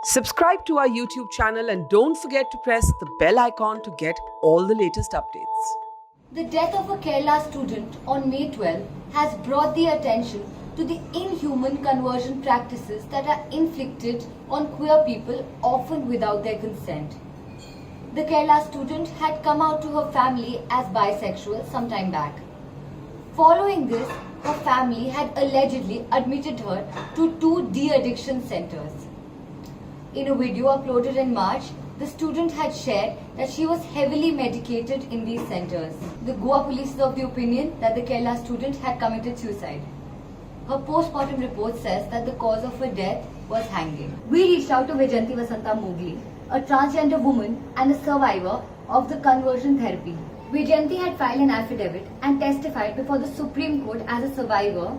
Subscribe to our YouTube channel and don't forget to press the bell icon to get all the latest updates. The death of a Kerala student on May 12 has brought the attention to the inhuman conversion practices that are inflicted on queer people, often without their consent. The Kerala student had come out to her family as bisexual some time back. Following this, her family had allegedly admitted her to 2 de-addiction centers. In a video uploaded in March, the student had shared that she was heavily medicated in these centers. The Goa police is of the opinion that the Kerala student had committed suicide. Her post-mortem report says that the cause of her death was hanging. We reached out to Vyjayanti Vasanta Mogli, a transgender woman and a survivor of the conversion therapy. Vyjayanti had filed an affidavit and testified before the Supreme Court as a survivor,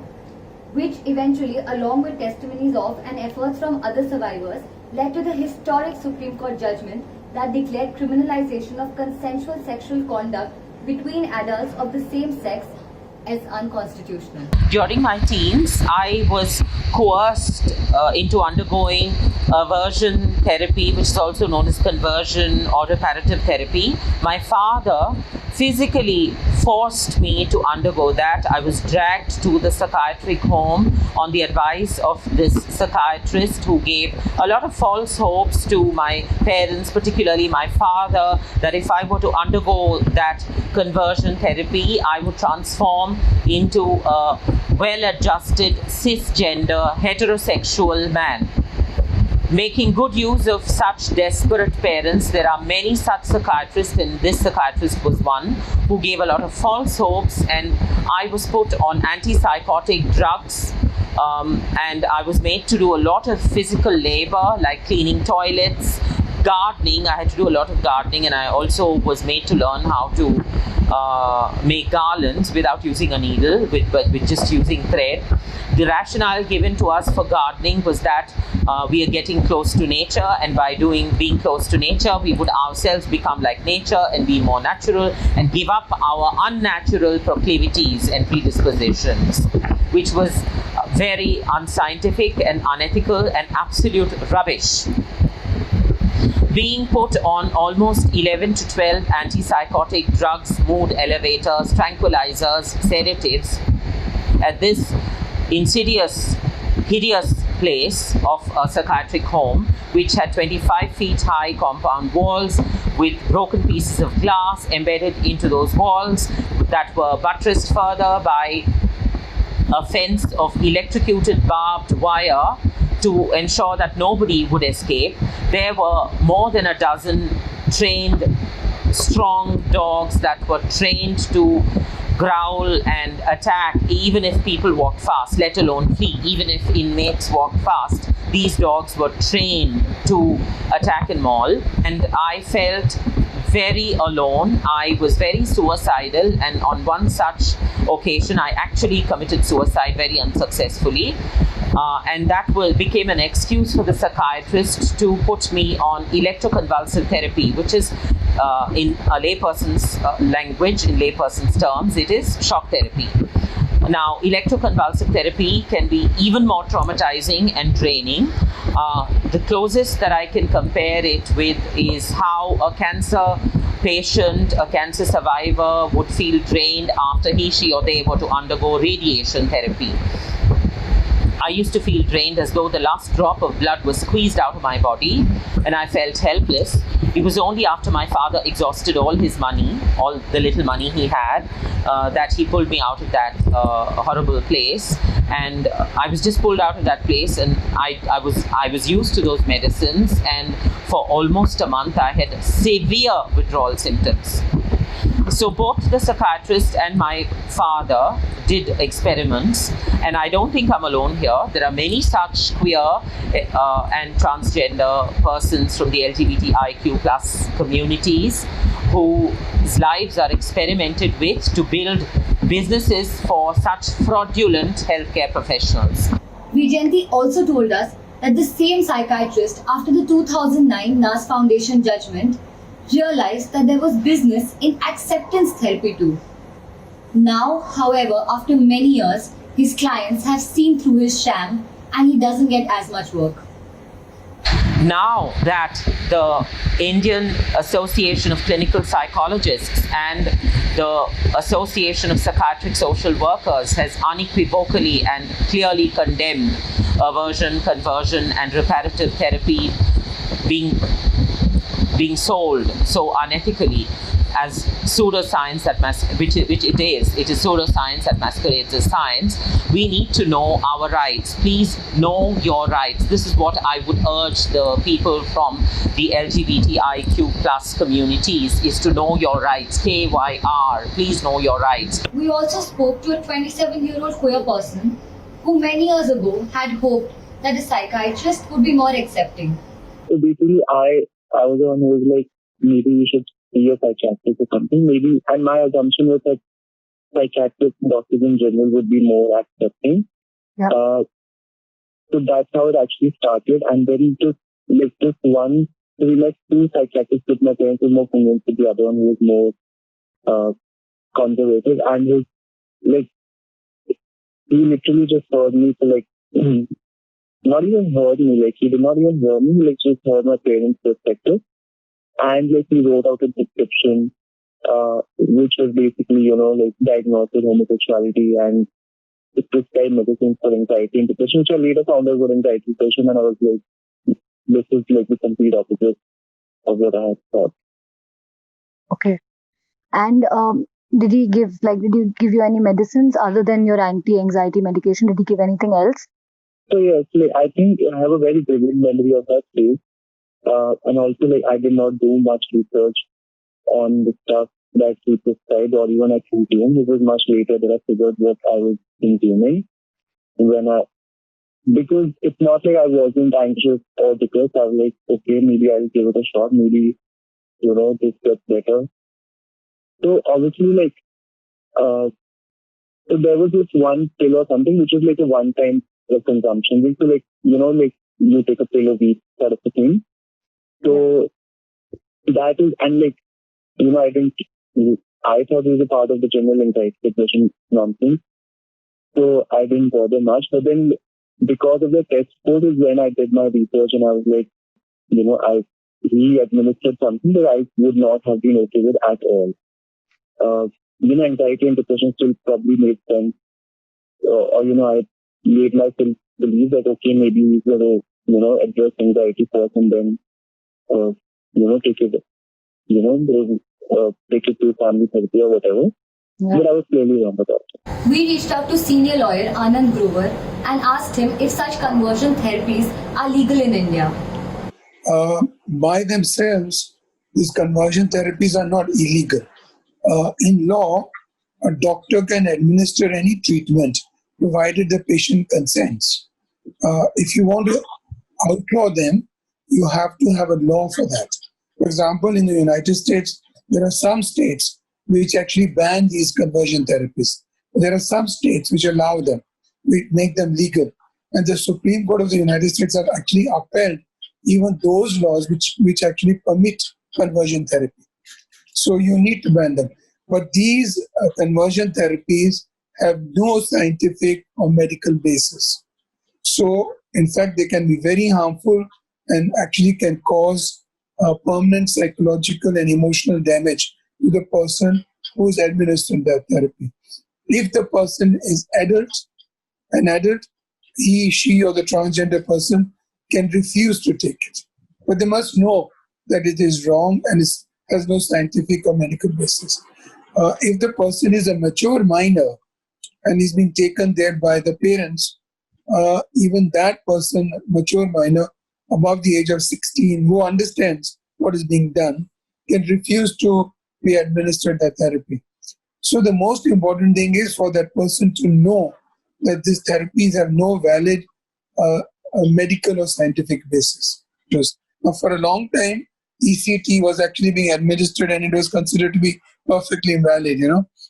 which eventually, along with testimonies of and efforts from other survivors, led to the historic Supreme Court judgment that declared criminalization of consensual sexual conduct between adults of the same sex as unconstitutional. During my teens, I was coerced into undergoing aversion therapy, which is also known as conversion or reparative therapy. My father physically forced me to undergo that. I was dragged to the psychiatric home on the advice of this psychiatrist who gave a lot of false hopes to my parents, particularly my father, that if I were to undergo that conversion therapy, I would transform into a well-adjusted cisgender heterosexual man. Making good use of such desperate parents, there are many such psychiatrists, and this psychiatrist was one who gave a lot of false hopes, and I was put on antipsychotic drugs, and I was made to do a lot of physical labor like cleaning toilets, gardening. I had to do a lot of gardening, and I also was made to learn how to make garlands without using a needle, but with just using thread. The rationale given to us for gardening was that we are getting close to nature, and by being close to nature, we would ourselves become like nature and be more natural and give up our unnatural proclivities and predispositions, which was very unscientific and unethical and absolute rubbish. Being put on almost 11 to 12 antipsychotic drugs, mood elevators, tranquilizers, sedatives at this insidious, hideous place of a psychiatric home, which had 25 feet high compound walls with broken pieces of glass embedded into those walls that were buttressed further by a fence of electrocuted barbed wire to ensure that nobody would escape. There were more than a dozen trained, strong dogs that were trained to growl and attack even if people walked fast, let alone flee. Even if inmates walked fast, these dogs were trained to attack and maul, and I felt very alone. I was very suicidal, and on one such occasion I actually committed suicide very unsuccessfully, and that became an excuse for the psychiatrist to put me on electroconvulsive therapy, which is in a layperson's language, in layperson's terms, it is shock therapy. Now, electroconvulsive therapy can be even more traumatizing and draining. The closest that I can compare it with is how a cancer patient, a cancer survivor would feel drained after he, she or they were to undergo radiation therapy. I used to feel drained as though the last drop of blood was squeezed out of my body, and I felt helpless. It was only after my father exhausted all his money, all the little money he had, that he pulled me out of that horrible place. And I was just pulled out of that place, and I was used to those medicines, and for almost a month I had severe withdrawal symptoms. So both the psychiatrist and my father did experiments, and I don't think I'm alone here. There are many such queer and transgender persons from the LGBTIQ plus communities whose lives are experimented with to build businesses for such fraudulent healthcare professionals. Vyjayanti also told us that the same psychiatrist, after the 2009 NAS Foundation judgment, realized that there was business in acceptance therapy too. Now, however, after many years, his clients have seen through his sham and he doesn't get as much work. now that the Indian Association of Clinical Psychologists and the Association of Psychiatric Social Workers has unequivocally and clearly condemned aversion, conversion, and reparative therapy being sold so unethically as pseudoscience which it is. It is pseudoscience that masquerades as science. We need to know our rights. Please know your rights. This is what I would urge the people from the LGBTIQ plus communities, is to know your rights. KYR. Please know your rights. We also spoke to a 27-year-old queer person who many years ago had hoped that a psychiatrist would be more accepting. So basically, I was the one who was like, maybe we should see a psychiatrist or something. Maybe, and my assumption was that psychiatrists, doctors in general, would be more accepting. Yeah. So that's how it actually started. And then just one, so we met two psychiatrists, but my parents were more convinced that the other one was more conservative, and was like, he literally just heard me for like, not even heard me, like he did not even hear me, like just heard my parents' perspective. And like he wrote out a prescription, which was basically, like diagnosed with homosexuality and prescribed medicines for anxiety and depression, which I later found out was anxiety depression, and I was like, this is like the complete opposite of what I had thought. Okay. And did he give you any medicines other than your anti-anxiety medication? Did he give anything else? So yes, like, I think I have a very vivid memory of that phase. And also, like, I did not do much research on the stuff that he prescribed or even I consumed. It was much later that I figured what I was consuming. Because it's not like I wasn't anxious or depressed. I was like, okay, maybe I'll give it a shot. Maybe, this gets better. So obviously, like, so there was this one pill or something, which was like a one-time consumption. So like, you take a pill a week sort of a thing. So that is, and like, I thought it was a part of the general anxiety depression nonsense. So I didn't bother much. But then because of the test score is when I did my research, and I was like, he administered something that I would not have been okay with at all. Anxiety and depression still probably made sense. I made myself believe that, okay, maybe we're going to, address anxiety first and then, take it, take it to family therapy or whatever. Yeah. But I was clearly wrong about it. We reached out to senior lawyer Anand Grover and asked him if such conversion therapies are legal in India. By themselves, these conversion therapies are not illegal. In law, a doctor can administer any treatment provided the patient consents. If you want to outlaw them, you have to have a law for that. For example, in the United States, there are some states which actually ban these conversion therapies. There are some states which allow them, which make them legal. And the Supreme Court of the United States have actually upheld even those laws which actually permit conversion therapy. So you need to ban them. But these conversion therapies have no scientific or medical basis. So, in fact, they can be very harmful and actually can cause permanent psychological and emotional damage to the person who is administering that therapy. If the person is an adult, he, she, or the transgender person can refuse to take it. But they must know that it is wrong and has no scientific or medical basis. If the person is a mature minor and is being taken there by the parents, even that person, mature minor, above the age of 16, who understands what is being done, can refuse to be administered that therapy. So the most important thing is for that person to know that these therapies have no valid medical or scientific basis. Now, for a long time, ECT was actually being administered and it was considered to be perfectly invalid.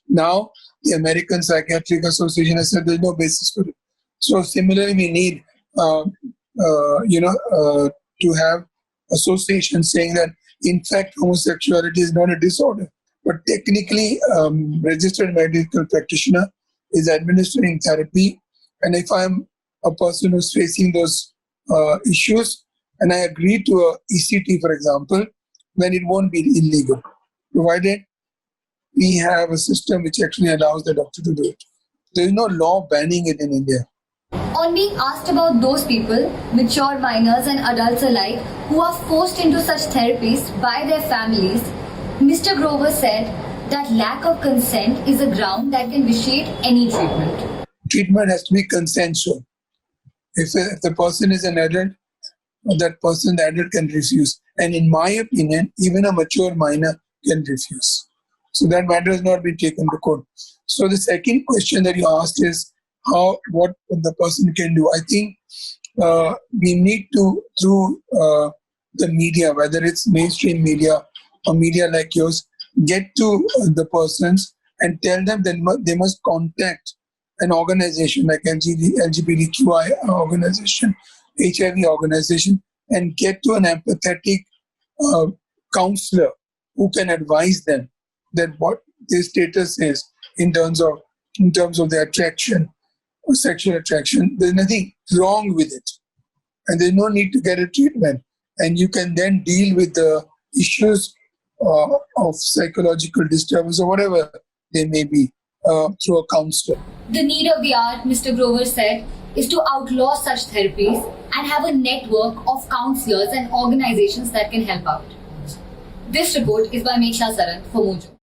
Now, the American Psychiatric Association has said there's no basis for it. So similarly, we need, to have associations saying that, in fact, homosexuality is not a disorder. But technically, registered medical practitioner is administering therapy. And if I'm a person who's facing those issues, and I agree to a ECT, for example, then it won't be illegal, provided we have a system which actually allows the doctor to do it. There is no law banning it in India. On being asked about those people, mature minors and adults alike, who are forced into such therapies by their families, Mr. Grover said that lack of consent is a ground that can vitiate any treatment. Treatment has to be consensual. If the person is an adult, the adult can refuse. And in my opinion, even a mature minor can refuse. So that matter has not been taken to court. So the second question that you asked is what the person can do. I think we need to, through the media, whether it's mainstream media or media like yours, get to the persons and tell them that they must contact an organization like LGBTQIA organization, HIV organization, and get to an empathetic counselor who can advise them that what their status is in terms of their attraction or sexual attraction. There's nothing wrong with it, and there's no need to get a treatment. And you can then deal with the issues of psychological disturbance or whatever they may be through a counselor. The need of the hour, Mr. Grover said, is to outlaw such therapies and have a network of counselors and organizations that can help out. This report is by Mekhala Saran for Mojo.